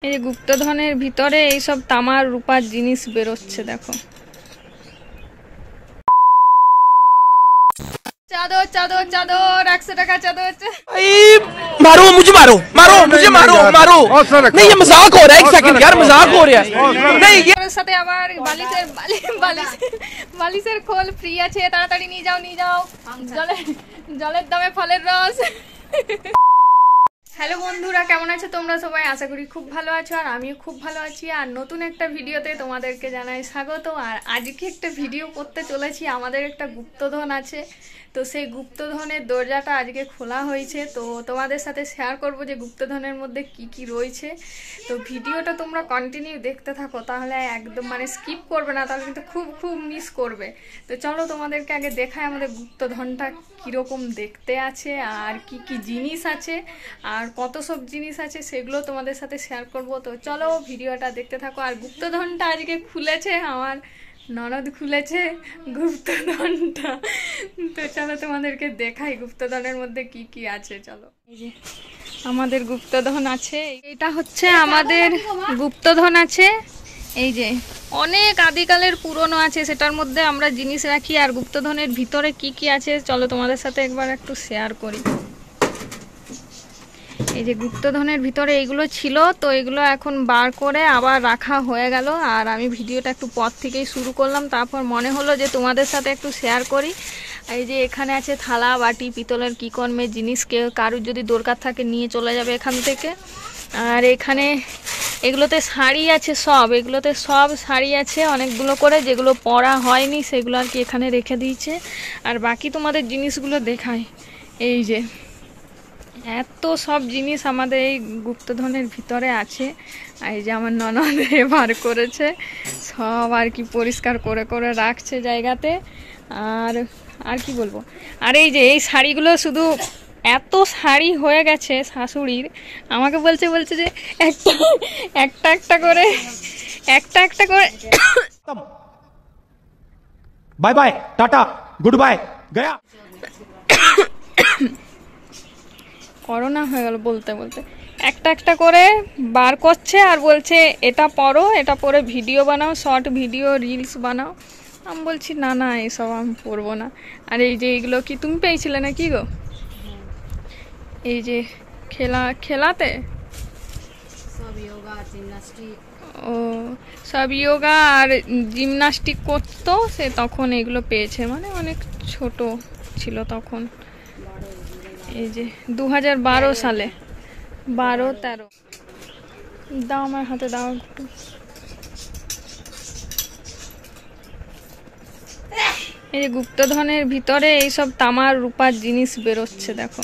এই যে গুপ্তধনের ভিতরে এই সব তামার রূপার জিনিস বেরোচ্ছে দেখো। চাদর চাদর চাদর 100 টাকা চাদর। मारो मुझे मारो मारो मुझे मारो मारो नहीं ये मजाक हो रहा है एक सेकंड यार मजाक हो रहा है नहीं ये সাথে আবার বালিশের খোল ফ্রি আছে, তাড়াতাড়ি নিয়ে যাও জলের দামে ফলের রস। হ্যালো বন্ধুরা, কেমন আছো তোমরা সবাই? আশা করি খুব ভালো আছো আর আমিও খুব ভালো আছি। আর নতুন একটা ভিডিওতে তোমাদেরকে জানাই স্বাগত। আর আজকে একটা ভিডিও করতে চলেছি, আমাদের একটা গুপ্তধন আছে, তো সেই গুপ্তধনের দরজাটা আজকে খোলা হয়েছে। তো তোমাদের সাথে শেয়ার করব যে গুপ্তধনের মধ্যে কি কি রয়েছে। তো ভিডিওটা তোমরা কন্টিনিউ দেখতে থাকো, তাহলে একদম মানে স্কিপ করবে না, তাহলে কিন্তু খুব মিস করবে। তো চলো তোমাদেরকে আগে দেখায় আমাদের গুপ্তধনটা কীরকম দেখতে আছে আর কি কি জিনিস আছে আর কত সব জিনিস আছে সেগুলো তোমাদের সাথে শেয়ার করব। তো চলো ভিডিওটা দেখতে থাকো। আর গুপ্তধনটা আজকে খুলেছে আমার ননদ, খুলেছে গুপ্তধনটা। তো চলো তোমাদেরকে দেখাই গুপ্তধনের মধ্যে কি কি আছে। চলো, এই যে আমাদের গুপ্তধন আছে, এটা হচ্ছে আমাদের গুপ্তধন আছে। এই যে অনেক আদিকালের পুরনো আছে, সেটার মধ্যে আমরা জিনিস রাখি। আর গুপ্তধনের ভিতরে কি কি আছে চলো তোমাদের সাথে একবার একটু শেয়ার করি। এই যে গুপ্তধনের ভিতরে এইগুলো ছিল, তো এগুলো এখন বার করে আবার রাখা হয়ে গেল। আর আমি ভিডিওটা একটু পর থেকেই শুরু করলাম, তারপর মনে হলো যে তোমাদের সাথে একটু শেয়ার করি। এই যে এখানে আছে থালা বাটি, পিতলের কী কর্মের জিনিস, কারুর যদি দরকার থাকে নিয়ে চলে যাবে এখান থেকে। আর এখানে এগুলোতে শাড়ি আছে, এগুলোতে সব শাড়ি আছে অনেকগুলো করে, যেগুলো পরা হয়নি সেগুলো আর কি এখানে রেখে দিয়েছে। আর বাকি তোমাদের জিনিসগুলো দেখায়। এই যে এত সব জিনিস আমাদের এই গুপ্তধনের ভিতরে আছে। আর এই যে আমার ননদ বার করেছে সব আর কি, পরিষ্কার করে করে রাখছে জায়গাতে। আর কি বলবো, আর এই যে এই শাড়িগুলো শুধু এত শাড়ি হয়ে গেছে শাশুড়ির, আমাকে বলছে যে একটা করে bye bye tata good bye गया। করোনা হয়ে গেল বলতে বলতে, একটা করে বার করছে আর বলছে এটা পরো, এটা পরে ভিডিও বানাও, শর্ট ভিডিও রিলস বানাও। আমি বলছি না এসব আমি পরবো না। আর এই যে এইগুলো কি তুমি পেয়েছিলে না কি গো? এই যে খেলাতে ও সব ইয়োগা আর জিমনাস্টিক করতো, সে তখন এগুলো পেয়েছে, মানে অনেক ছোট ছিল তখন। এই যে 2012 সালে 12-13 দাও আমার হাতে, দাও একটু। এই যে গুপ্তধনের ভিতরে এই সব তামার রূপার জিনিস বেরোচ্ছে দেখো।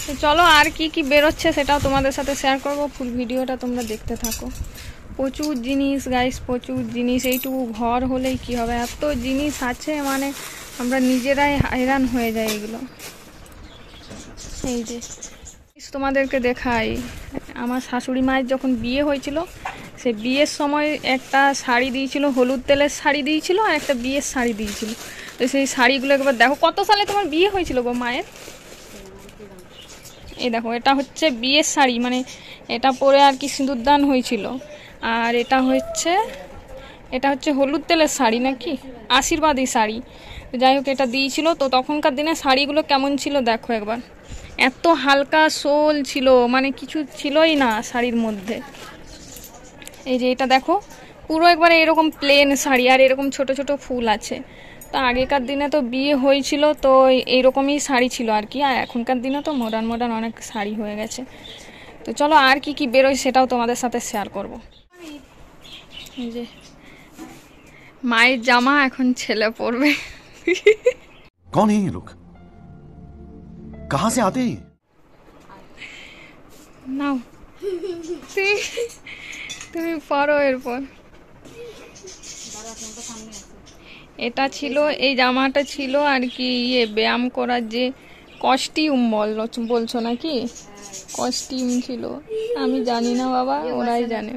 তো চলো আর কি কি বেরোচ্ছে সেটাও তোমাদের সাথে শেয়ার করবো, ফুল ভিডিওটা তোমরা দেখতে থাকো। প্রচুর জিনিস গাইস, প্রচুর জিনিস। এইটুকু ঘর হলেই কি হবে, এত জিনিস আছে, মানে আমরা নিজেরাই hayran হয়ে যাই এগুলো। এই যে তোমাদেরকে দেখাই, আমার শাশুড়ি মায়ের যখন বিয়ে হয়েছিল, সে বিয়ের সময় একটা শাড়ি দিয়েছিল, হলুদ তেলের শাড়ি দিয়েছিল আর একটা বিয়ের শাড়ি দিয়েছিল। তো সেই শাড়িগুলো একবার দেখো। কত সালে তোমার বিয়ে হয়েছিল গো মায়ের? এই দেখো, এটা হচ্ছে বিয়ের শাড়ি, মানে এটা পরে আর কি সিঁদুরদান হয়েছিল। আর এটা হচ্ছে হলুদ তেলের শাড়ি নাকি আশীর্বাদী শাড়ি, যাই হোক এটা দিয়েছিল। তো তখনকার দিনে শাড়িগুলো কেমন ছিল দেখো একবার, এত হালকা সোল ছিল, মানে কিছু ছিলই না শাড়ির মধ্যে। এই যে এটা দেখো, পুরো একবারে এরকম প্লেন শাড়ি আর এরকম ছোট ছোট ফুল আছে। তো আগেকার দিনে তো বিয়ে হয়েছিল তো এইরকমই শাড়ি ছিল আর কি, আর এখনকার দিনে তো মডার্ন অনেক শাড়ি হয়ে গেছে। তো চলো আর কি কি বেরোয় সেটাও তোমাদের সাথে শেয়ার করব। এই যে মায়ের জামা এখন ছেলে পরবে। कौन है ये लोग, कहां से आते हैं? নাও তুমি পরো। এরপর এটা ছিল, এই জামাটা ছিল আর কি ব্যায়াম করার যে কস্টিউম বলছো নাকি, কস্টিউম ছিল। আমি জানি না বাবা, ওরাই জানে।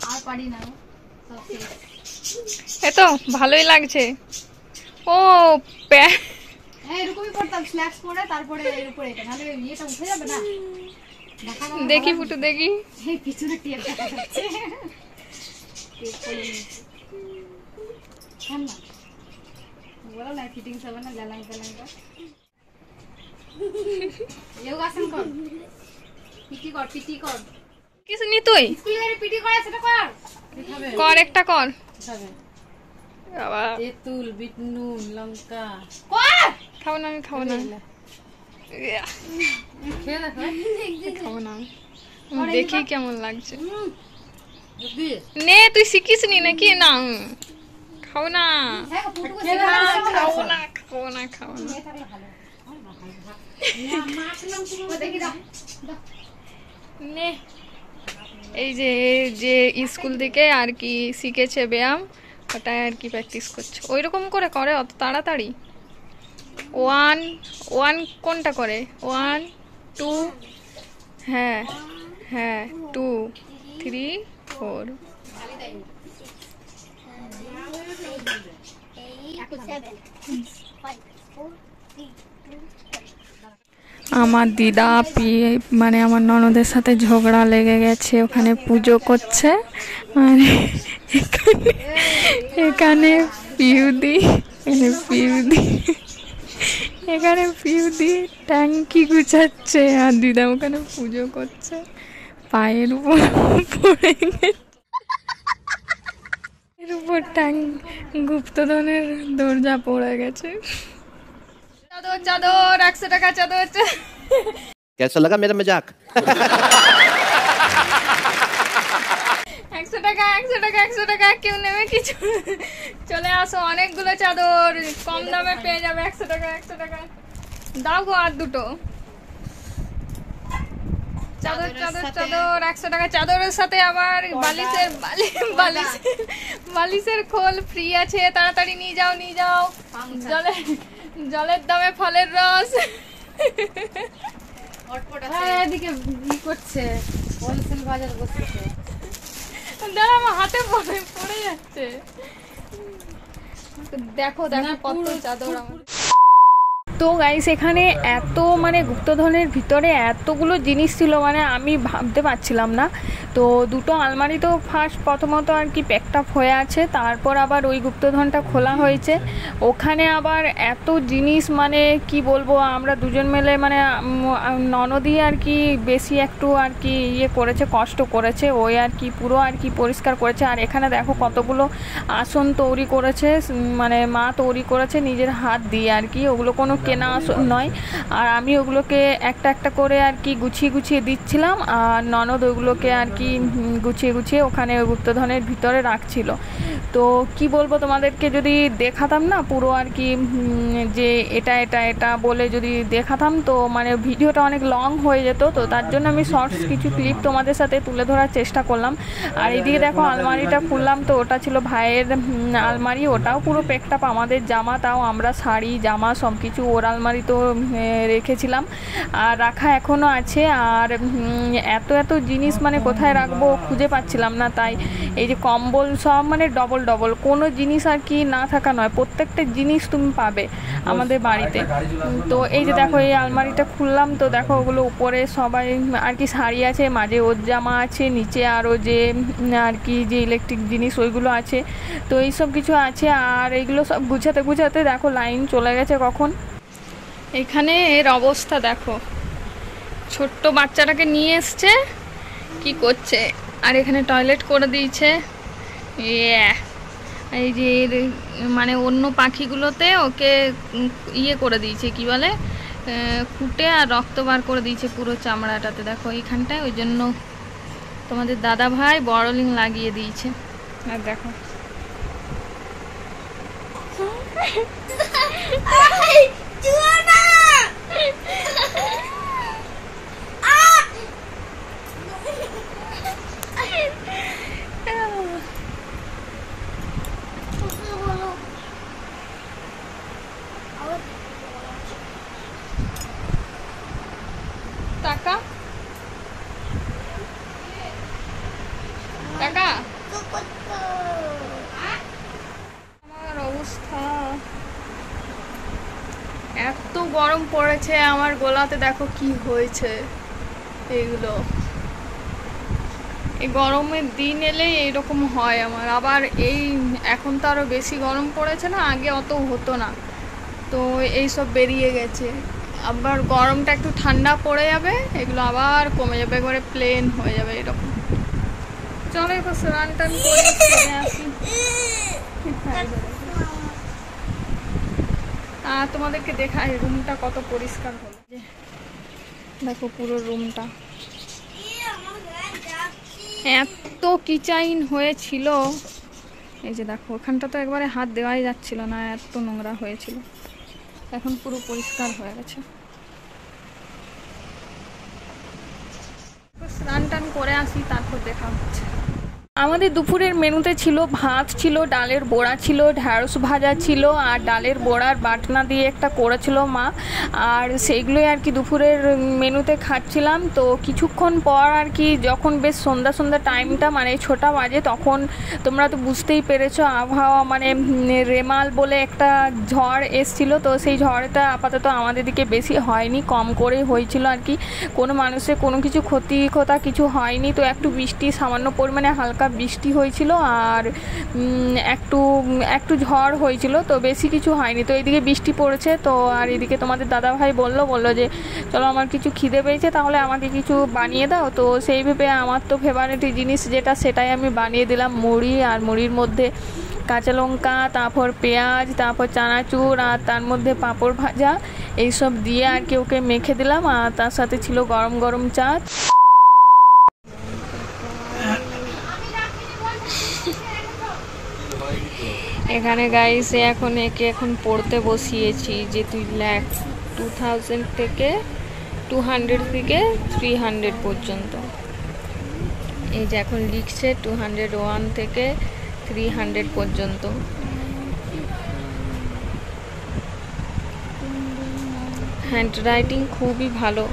আর পারি না এতো ভালোই লাগছে। ও হ্যাঁ এরকমই করতাম, স্ল্যাক্স পরে তারপরে এর উপরে এটা, নাহলে ইয়েটা উঠে যাবে না। দেখি ফুটু দেখি। এই পিছনে টেপ দেখা যাচ্ছে। টেপ পরে না বলো না ফিটিংস হবে না, জ্বালাং জ্বালাংটা। যোগাসন কর, পিটি কর, পিটি কর। কিছু নি তুই স্কুলের পিটি করে সেটা কর। কর, একটা কর হবে বাবা। তেঁতুল, বিট নুন, লঙ্কা কর। খাবো না, আমি খাবো না, খেয়ে দেখো। খাবো না, আমি দেখি কেমন লাগছে। বুদ্ধি নে তুই শিখিস নি নাকি? না খাও না, হ্যাঁ ফুটু খাও না, খাও না, খাও না। থাকলে ভালো। ও দেখি দাও দাও। নে এই যে যে স্কুল থেকে আর কি শিখেছে ব্যায়াম, ওটাই আর কি প্র্যাকটিস করছে। ওই রকম করে করে অত তাড়াতাড়ি। 1 1 কোনটা করে? 1 2, হ্যাঁ হ্যাঁ 2 3 4। আমার দিদা মানে আমার ননদের সাথে ঝগড়া লেগে গেছে, ওখানে পুজো করছে। আর এখানে পিউদি, এখানে পিউদি ট্যাঙ্কি গুছাচ্ছে, আর দিদা ওখানে পুজো করছে। পায়ের উপর পড়ে গেছে, এর উপর গুপ্তধনের দরজা পড়ে গেছে। চাদর চাদর 100 টাকা চাদর। कैसा लगा मेरा मजाक? 100 টাকা 100 টাকা 100 টাকা, কেউ নেবে কিছু? চলে আসো, অনেকগুলো চাদর কম দামে পেয়ে যাবে। 100 টাকা 100 টাকা দাও গো, আর দুটো চাদর চাদর চাদর 100 টাকা। চাদরের সাথে আবার বালিশের খোল ফ্রি আছে, তাড়াতাড়ি নিয়ে যাও নিয়ে যাও। জলের দামে ফলের রস। হ্যাঁ এদিকে ই করছে, হোলসেল বাজার বসেছে। দাঁড়া, আমার হাতে পড়ে যাচ্ছে। দেখো দেখো কত চাদর আমার। তো গাইস এখানে এত মানে গুপ্তধনের ভিতরে এতগুলো জিনিস ছিল, মানে আমি ভাবতে পারছিলাম না। তো দুটো আলমারি তো প্রথমত আর কি প্যাকড আপ হয়ে আছে, তারপর আবার ওই গুপ্তধনটা খোলা হয়েছে। ওখানে আবার এত জিনিস, মানে কি বলবো, আমরা দুজন মিলে মানে ননদই আর কি বেশি একটু আর কি ইয়ে করেছে, কষ্ট করেছে, ওই আর কি পুরো আর কি পরিষ্কার করেছে। আর এখানে দেখো কতগুলো আসন তৈরি করেছে, মানে মা তৈরি করেছে নিজের হাত দিয়ে আর কি, ওগুলো কোনো কেনা আসন নয়। আর আমি ওগুলোকে একটা একটা করে আর কি গুছিয়ে গুছিয়ে দিচ্ছিলাম, আর ননদ ওগুলোকে আর কি গুছিয়ে গুছিয়ে ওখানে গুপ্তধনের ভিতরে রাখছিল। তো কি বলবো তোমাদেরকে, যদি দেখাতাম না পুরো আর কি যে এটা এটা এটা বলে যদি দেখাতাম, তো মানে ভিডিওটা অনেক লং হয়ে যেত। তো তার জন্য আমি শর্টস কিছু ক্লিপ তোমাদের সাথে তুলে ধরার চেষ্টা করলাম। আর এদিকে দেখো আলমারিটা খুললাম, তো ওটা ছিল ভাইয়ের আলমারি, ওটাও পুরো প্যাকড আপ। আমাদের জামা, তাও আমরা শাড়ি জামা সব কিছু ওর আলমারি তো রেখেছিলাম, আর রাখা এখনও আছে। আর এত এত জিনিস মানে কোথায় রাখবো খুঁজে পাচ্ছিলাম না, তাই এই যে কম্বল সব মানে ডবল ডবল, কোনো জিনিস আর কি না থাকা নয়, প্রত্যেকটা জিনিস তুমি পাবে আমাদের বাড়িতে। তো এই যে দেখো এই আলমারিটা খুললাম, তো দেখো ওগুলো উপরে সবাই আর কি শাড়ি আছে, মাঝে ওর জামা আছে, নিচে আরও যে আর কি যে ইলেকট্রিক জিনিস ওইগুলো আছে, তো এইসব কিছু আছে। আর এইগুলো সব গুছাতে গুছাতে দেখো লাইন চলে গেছে কখন। এখানে এর অবস্থা দেখো, ছোট্ট বাচ্চাটাকে নিয়ে এসছে, কি করছে, আর এখানে টয়লেট করে দিয়েছে। এই যে মানে অন্য পাখিগুলোতে ওকে ইয়ে করে দিয়েছে, কি বলে, ফুটে আর রক্ত বার করে দিয়েছে পুরো চামড়াটাতে, দেখো এইখানটায়। ওই জন্য তোমাদের দাদা ভাই বড়লিং লাগিয়ে দিয়েছে। আর দেখো টাকা টাকা অবস্থা, এত গরম পড়েছে। আমার গলাতে দেখো কি হয়েছে। এইগুলো এই গরমের দিন এলেই এইরকম হয় আমার। আবার এই এখন তো আরো বেশি গরম পড়েছে না, আগে অত হতো না, তো এই সব বেরিয়ে গেছে। আবার গরমটা একটু ঠান্ডা পড়ে যাবে, এগুলো আবার কমে যাবে, একবারে প্লেন হয়ে যাবে এরকম। চলো এবার স্নান টান করে চলে আসি। আর তোমাদেরকে দেখাই রুমটা কত পরিষ্কার হলো। দেখো পুরো রুমটা এত কিচাইন হয়েছিল। এই যে দেখো ওখানটা তো একবারে হাত দেওয়াই যাচ্ছিল না, এত নোংরা হয়েছিল। এখন পুরো পরিষ্কার হয়ে গেছে। স্নান টান করে আসি, তারপর দেখা হচ্ছে। আমাদের দুপুরের মেনুতে ছিল ভাত ছিল, ডালের বড়া ছিল, ঢ্যাঁড়স ভাজা ছিল, আর ডালের বড়ার বাটনা দিয়ে একটা করেছিল মা, আর সেইগুলোই আর কি দুপুরের মেনুতে খাচ্ছিলাম। তো কিছুক্ষণ পর আর কি যখন বেশ সন্ধ্যা সন্ধ্যা টাইমটা মানে 6টা বাজে, তখন তোমরা তো বুঝতেই পেরেছো আবহাওয়া মানে রেমাল বলে একটা ঝড় এসছিল। তো সেই ঝড়টা আপাতত আমাদের দিকে বেশি হয়নি, কম করে হয়েছিল আর কি। কোনো মানুষের কোনো কিছু ক্ষতি কিছু হয়নি। তো একটু বৃষ্টি, সামান্য পরিমাণে হালকা বৃষ্টি হয়েছিল, আর একটু ঝড় হয়েছিল, তো বেশি কিছু হয়নি। তো এইদিকে বৃষ্টি পড়েছে। তো আর এদিকে তোমাদের দাদাভাই বললো যে চলো আমার কিছু খিদে পেয়েছে, তাহলে আমাকে কিছু বানিয়ে দাও। তো সেই ভেবে আমার তো ফেভারিট জিনিস যেটা, সেটাই আমি বানিয়ে দিলাম মুড়ি। আর মুড়ির মধ্যে কাঁচা লঙ্কা, তারপর পেঁয়াজ, তারপর চানাচুর, আর তার মধ্যে পাঁপড় ভাজা, এইসব দিয়ে আর কি ওকে মেখে দিলাম। আর তার সাথে ছিল গরম গরম চা। এখানে গাইস এখন পড়তে বসিয়েছি যে তুই লেখ 2000 থেকে 200 থেকে 300 পর্যন্ত। এই যে এখন লিখছে 201 থেকে 300 পর্যন্ত। হ্যান্ড রাইটিং খুবই ভালো।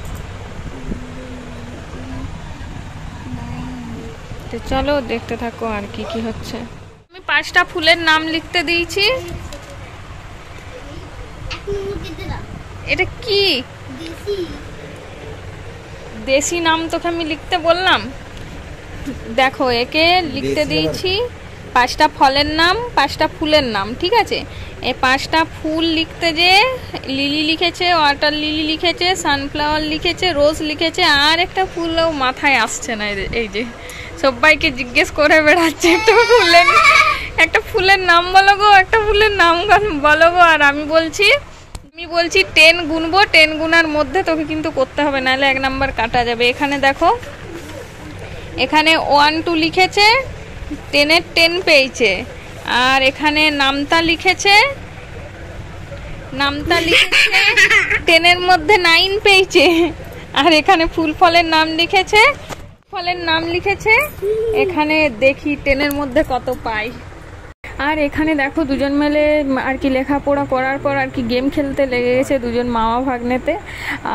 তো চলো দেখতে থাকো আর কি কি হচ্ছে। আমি 5টা ফুলের নাম লিখতে দিয়েছি। এটা কি দেশি নাম তোকে আমি লিখতে বললাম। দেখো একে লিখতে দিয়েছি 5টা ফলের নাম, 5টা ফুলের নাম, ঠিক আছে। এই 5টা ফুল লিখতে যে লিলি লিখেছে, ওয়াটার লিলি লিখেছে, সানফ্লাওয়ার লিখেছে, রোজ লিখেছে, আর একটা ফুলও মাথায় আসছে না। এই যে সবাইকে জিজ্ঞেস করে বেড়াচ্ছে একটা ফুলের নাম বলো গো, একটা ফুলের নাম বলো গো। আর আমি বলছি 10 গুনবো, 10 গুনার মধ্যে তোকে কিন্তু করতে হবে, নাহলে 1 নাম্বার কাটা যাবে। এখানে দেখো, এখানে 1 2 লিখেছে, 10-এর 10 পেয়েছে। আর এখানে নামতা লিখেছে 10-এর মধ্যে 9 পেয়েছে। আর এখানে ফুল ফলের নাম লিখেছে, এখানে দেখি 10-এর মধ্যে কত পাই। আর এখানে দেখো দুজন মিলে আর কি লেখাপড়া করার পর আর কি গেম খেলতে লেগে গেছে দুজন মামা ভাগ্নেতে।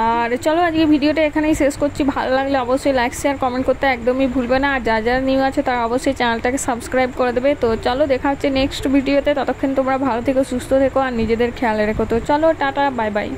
আর চলো আজকে ভিডিওটা এখানেই শেষ করছি। ভালো লাগলে অবশ্যই লাইক শেয়ার কমেন্ট করতে একদমই ভুলবে না। আর যারা নিউ আছে তারা অবশ্যই চ্যানেলটাকে সাবস্ক্রাইব করে দেবে। তো চলো দেখা হচ্ছে নেক্সট ভিডিওতে। ততক্ষণ তোমরা ভালো থেকো, সুস্থ থেকো, আর নিজেদের খেয়াল রেখো। তো চলো টাটা, বাই বাই।